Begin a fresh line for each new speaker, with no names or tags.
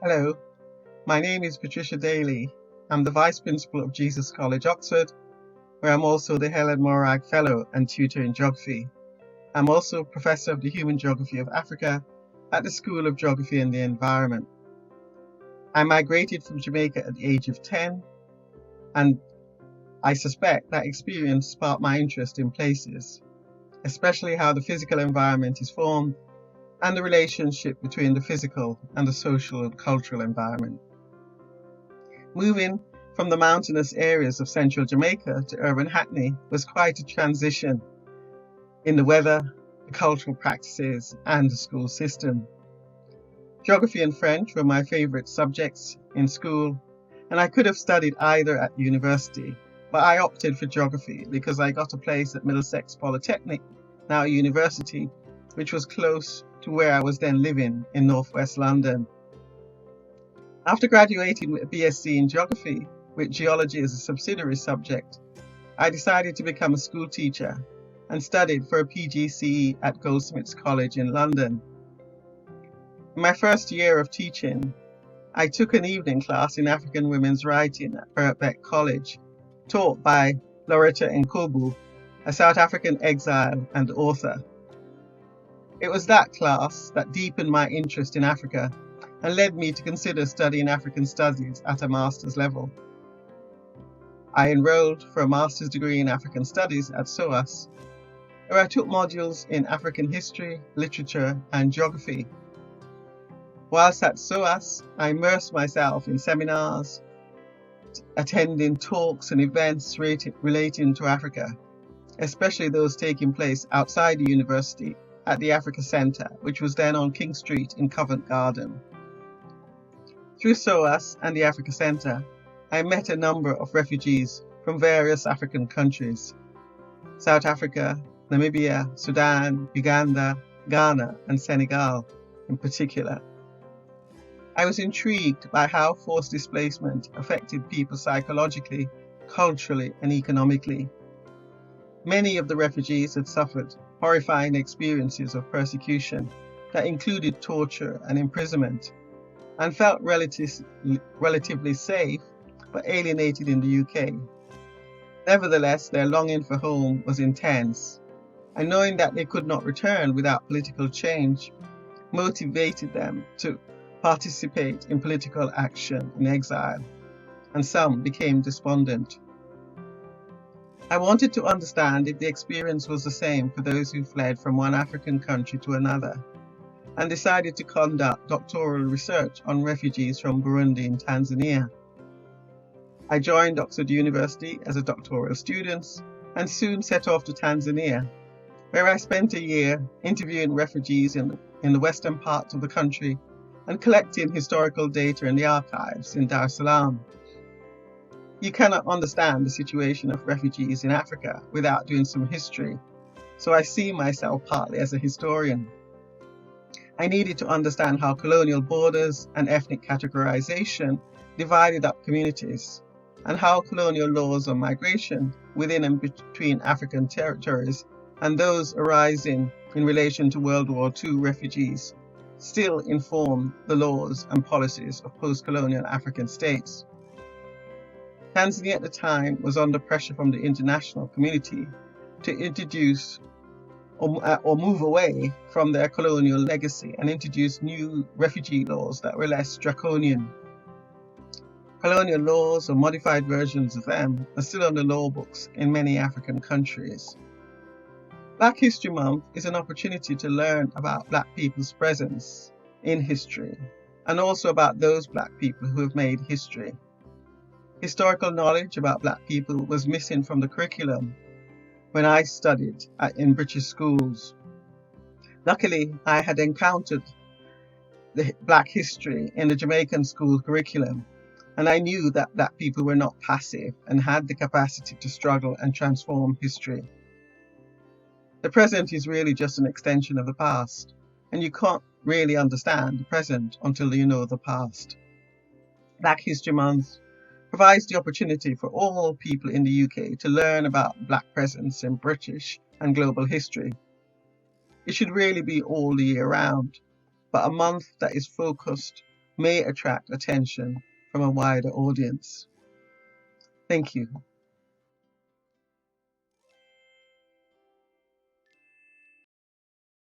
Hello, my name is Patricia Daley. I'm the Vice Principal of Jesus College, Oxford, where I'm also the Helen Morag Fellow and Tutor in Geography. I'm also Professor of the Human Geography of Africa at the School of Geography and the Environment. I migrated from Jamaica at the age of 10, and I suspect that experience sparked my interest in places, especially how the physical environment is formed and the relationship between the physical and the social and cultural environment. Moving from the mountainous areas of central Jamaica to urban Hackney was quite a transition in the weather, the cultural practices, and the school system. Geography and French were my favourite subjects in school, and I could have studied either at university, but I opted for geography because I got a place at Middlesex Polytechnic, now a university, which was close to where I was then living in northwest London. After graduating with a BSc in geography, with geology as a subsidiary subject, I decided to become a school teacher and studied for a PGCE at Goldsmiths College in London. In my first year of teaching, I took an evening class in African women's writing at Birkbeck College, taught by Loretta Nkobu, a South African exile and author. It was that class that deepened my interest in Africa and led me to consider studying African studies at a master's level. I enrolled for a master's degree in African studies at SOAS, where I took modules in African history, literature, and geography. Whilst at SOAS, I immersed myself in seminars, attending talks and events relating to Africa, especially those taking place outside the university at the Africa Centre, which was then on King Street in Covent Garden. Through SOAS and the Africa Centre, I met a number of refugees from various African countries: South Africa, Namibia, Sudan, Uganda, Ghana, and Senegal in particular. I was intrigued by how forced displacement affected people psychologically, culturally, and economically. Many of the refugees had suffered horrifying experiences of persecution that included torture and imprisonment, and felt relatively safe but alienated in the UK. Nevertheless, their longing for home was intense, and knowing that they could not return without political change motivated them to participate in political action in exile, and some became despondent. I wanted to understand if the experience was the same for those who fled from one African country to another, and decided to conduct doctoral research on refugees from Burundi and Tanzania. I joined Oxford University as a doctoral student and soon set off to Tanzania, where I spent a year interviewing refugees in the western part of the country and collecting historical data in the archives in Dar es Salaam. You cannot understand the situation of refugees in Africa without doing some history, so I see myself partly as a historian. I needed to understand how colonial borders and ethnic categorization divided up communities, and how colonial laws on migration within and between African territories and those arising in relation to World War II refugees still inform the laws and policies of post-colonial African states. Tanzania at the time was under pressure from the international community to introduce or move away from their colonial legacy and introduce new refugee laws that were less draconian. Colonial laws or modified versions of them are still on the law books in many African countries. Black History Month is an opportunity to learn about Black people's presence in history and also about those Black people who have made history. Historical knowledge about Black people was missing from the curriculum when I studied in British schools. Luckily, I had encountered the Black history in the Jamaican school curriculum, and I knew that Black people were not passive and had the capacity to struggle and transform history. The present is really just an extension of the past, and you can't really understand the present until you know the past. Black History Month provides the opportunity for all people in the UK to learn about Black presence in British and global history. It should really be all the year round, but a month that is focused may attract attention from a wider audience. Thank you.